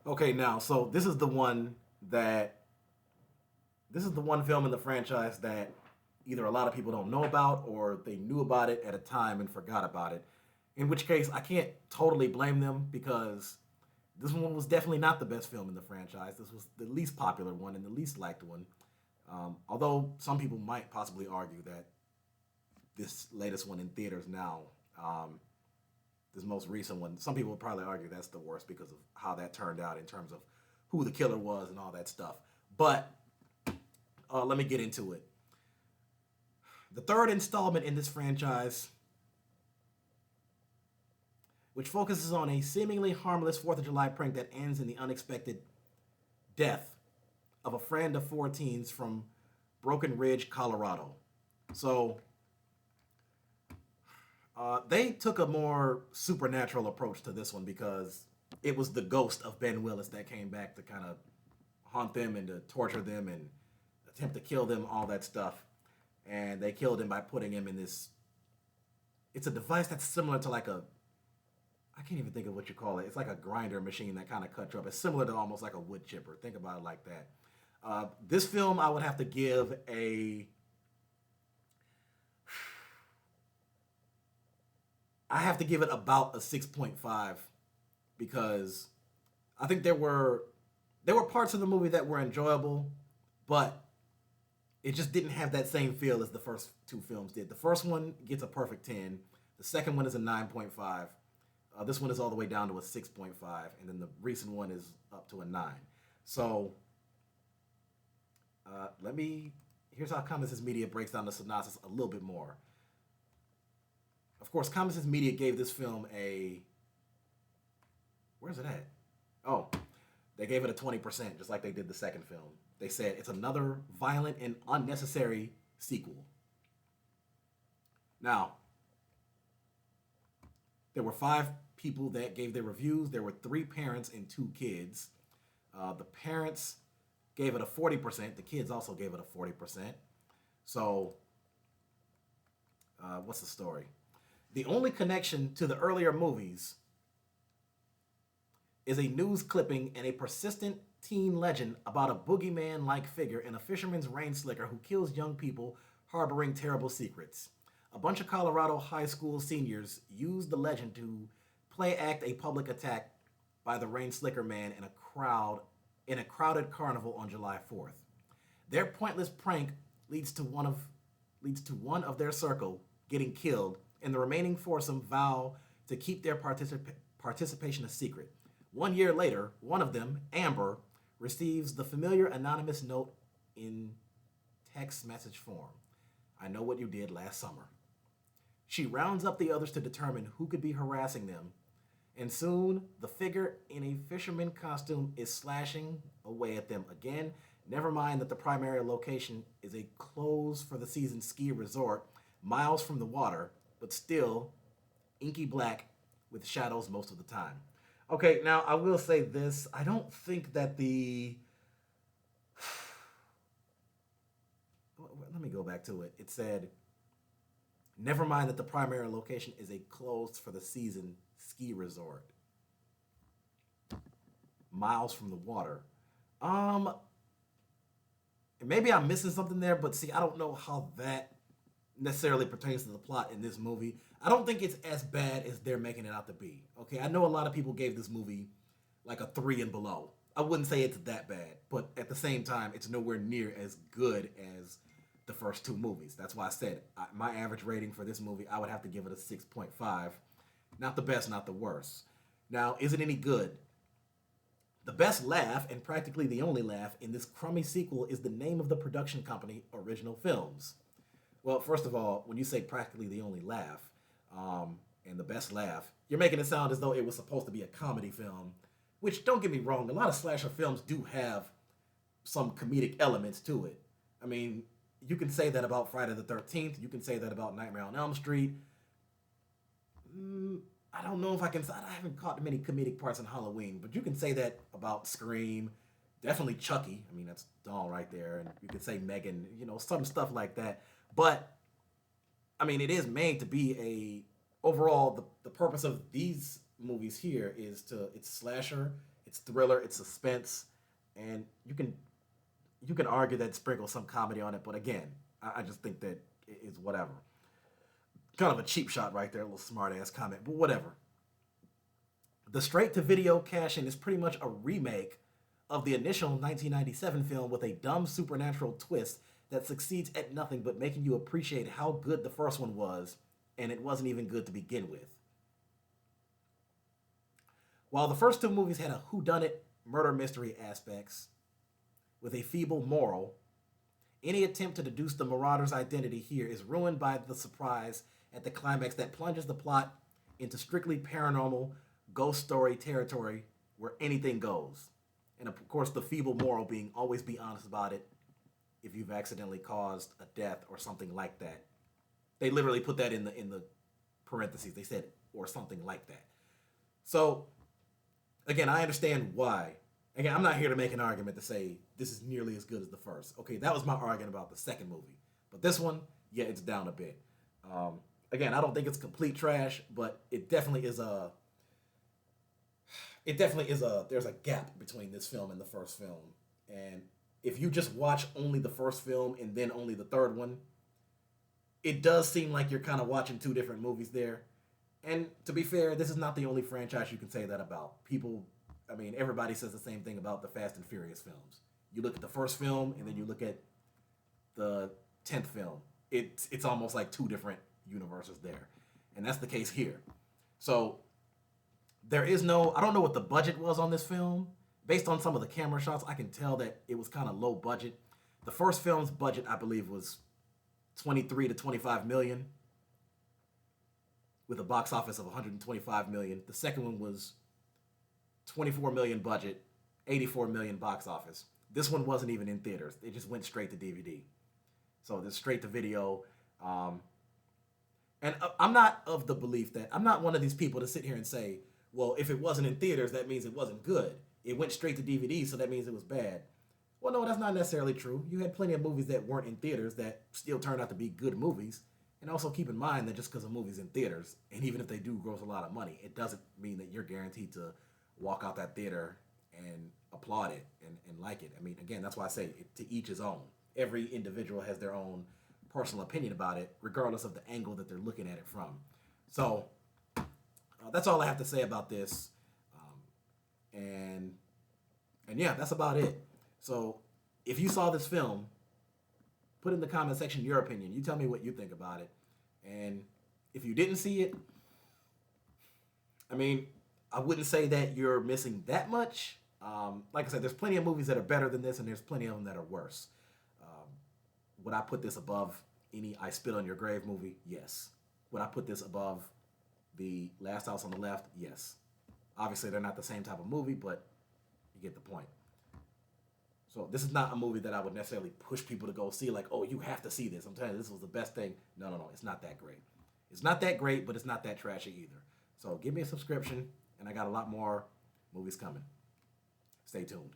Okay, now, so that this is the one film in the franchise that either a lot of people don't know about or they knew about it at a time and forgot about it. In which case, I can't totally blame them because this one was definitely not the best film in the franchise. This was the least popular one and the least liked one. Although some people might possibly argue that this latest one in theaters now, um, this most recent one, some people would probably argue that's the worst because of how that turned out in terms of who the killer was and all that stuff. But let me get into it. The third installment in this franchise, which focuses on a seemingly harmless 4th of July prank that ends in the unexpected death of a friend of four teens from Broken Ridge, Colorado. So they took a more supernatural approach to this one because it was the ghost of Ben Willis that came back to kind of haunt them and to torture them and attempt to kill them, all that stuff. And they killed him by putting him in this. It's a device that's similar to like a. I can't even think of what you call it. It's like a grinder machine that kind of cuts you up. It's similar to almost like a wood chipper. Think about it like that. This film, I would have to give a. I have to give it about a 6.5 because I think there were parts of the movie that were enjoyable, but it just didn't have that same feel as the first two films did. The first one gets a perfect 10. The second one is a 9.5. This one is all the way down to a 6.5, and then the recent one is up to a 9. So let me. Here's how Common Media breaks down the synopsis a little bit more. Of course, Common Media gave this film a. Where's it at? Oh, they gave it a 20%, just like they did the second film. They said it's another violent and unnecessary sequel. Now, there were 5 people that gave their reviews. There were 3 parents and 2 kids. The parents gave it a 40%. The kids also gave it a 40%. So, what's the story? The only connection to the earlier movies is a news clipping and a persistent teen legend about a boogeyman like figure in a fisherman's rain slicker who kills young people harboring terrible secrets. A bunch of Colorado high school seniors used the legend to play act a public attack by the rain slicker man in a crowded carnival on July 4th. Their pointless prank leads to one of their circle getting killed, and the remaining foursome vow to keep their participation a secret. 1 year later, one of them, Amber, receives the familiar anonymous note in text message form. I know what you did last summer. She rounds up the others to determine who could be harassing them, and soon the figure in a fisherman costume is slashing away at them again. Never mind that the primary location is a closed for the season ski resort miles from the water, but still inky black with shadows most of the time. Okay, now I will say this. I don't think that the. Let me go back to it. It said, never mind that the primary location is a closed for the season ski resort. Miles from the water. Um, Maybe I'm missing something there, but see, I don't know how that necessarily pertains to the plot in this movie. I don't think it's as bad as they're making it out to be. Okay, I know a lot of people gave this movie like a 3 and below. I wouldn't say it's that bad, but at the same time, it's nowhere near as good as the first 2 movies. That's why I said my average rating for this movie, I would have to give it a 6.5. Not the best, not the worst. Now, is it any good? The best laugh, and practically the only laugh, in this crummy sequel is the name of the production company, Original Films. Well, first of all, when you say practically the only laugh, and the best laugh, you're making it sound as though it was supposed to be a comedy film, which, don't get me wrong, a lot of slasher films do have some comedic elements to it. I mean, you can say that about Friday the 13th, you can say that about Nightmare on Elm Street. I don't know if I can. I haven't caught many comedic parts in Halloween, but you can say that about Scream, definitely Chucky. I mean, that's Doll right there, and you could say Megan. Some stuff like that. But I mean, it is made to be overall the purpose of these movies here is it's slasher. It's thriller, it's suspense, and you can argue that sprinkle some comedy on it, but again, I just think that it's whatever. Kind of a cheap shot right there, a little smart ass comment, but whatever. The straight to video cash in is pretty much a remake of the initial 1997 film with a dumb supernatural twist that succeeds at nothing but making you appreciate how good the first one was, and it wasn't even good to begin with. While the first two movies had a whodunit murder mystery aspects with a feeble moral, any attempt to deduce the Marauder's identity here is ruined by the surprise at the climax that plunges the plot into strictly paranormal ghost story territory where anything goes. And of course, the feeble moral being always be honest about it if you've accidentally caused a death or something like that. They literally put that in the parentheses. They said, or something like that. So, again, I understand why. Again, I'm not here to make an argument to say this is nearly as good as the first. Okay, that was my argument about the second movie. But this one, yeah, it's down a bit. Again, I don't think it's complete trash, but it definitely is a... There's a gap between this film and the first film. And if you just watch only the first film and then only the third one, it does seem like you're kind of watching two different movies there. And to be fair, this is not the only franchise you can say that about. Everybody says the same thing about the Fast and Furious films. You look at the first film and then you look at the 10th film. It's almost like two different universes there. And that's the case here. So I don't know what the budget was on this film. Based on some of the camera shots, I can tell that it was kind of low budget. The first film's budget, I believe, was 23 to 25 million with a box office of 125 million. The second one was 24 million budget, 84 million box office. This one wasn't even in theaters. It just went straight to DVD. So this straight to video. And I'm not of the belief that, I'm not one of these people to sit here and say, well, if it wasn't in theaters, that means it wasn't good. It went straight to DVD, so that means it was bad. Well, no, that's not necessarily true. You had plenty of movies that weren't in theaters that still turned out to be good movies. And also keep in mind that just because a movie's in theaters, and even if they do gross a lot of money, it doesn't mean that you're guaranteed to walk out that theater and applaud it and like it. Again, that's why I say to each his own. Every individual has their own personal opinion about it, regardless of the angle that they're looking at it from. So that's all I have to say about this. And yeah, that's about it. So if you saw this film, put in the comment section your opinion. You tell me what you think about it. And if you didn't see it, I wouldn't say that you're missing that much. Like I said, there's plenty of movies that are better than this, and there's plenty of them that are worse. Would I put this above any I Spit on Your Grave movie? Yes. Would I put this above the Last House on the Left? Yes. Obviously, they're not the same type of movie, but you get the point. So this is not a movie that I would necessarily push people to go see, like, oh, you have to see this. I'm telling you, this was the best thing. No. It's not that great. It's not that great, but it's not that trashy either. So give me a subscription, and I got a lot more movies coming. Stay tuned.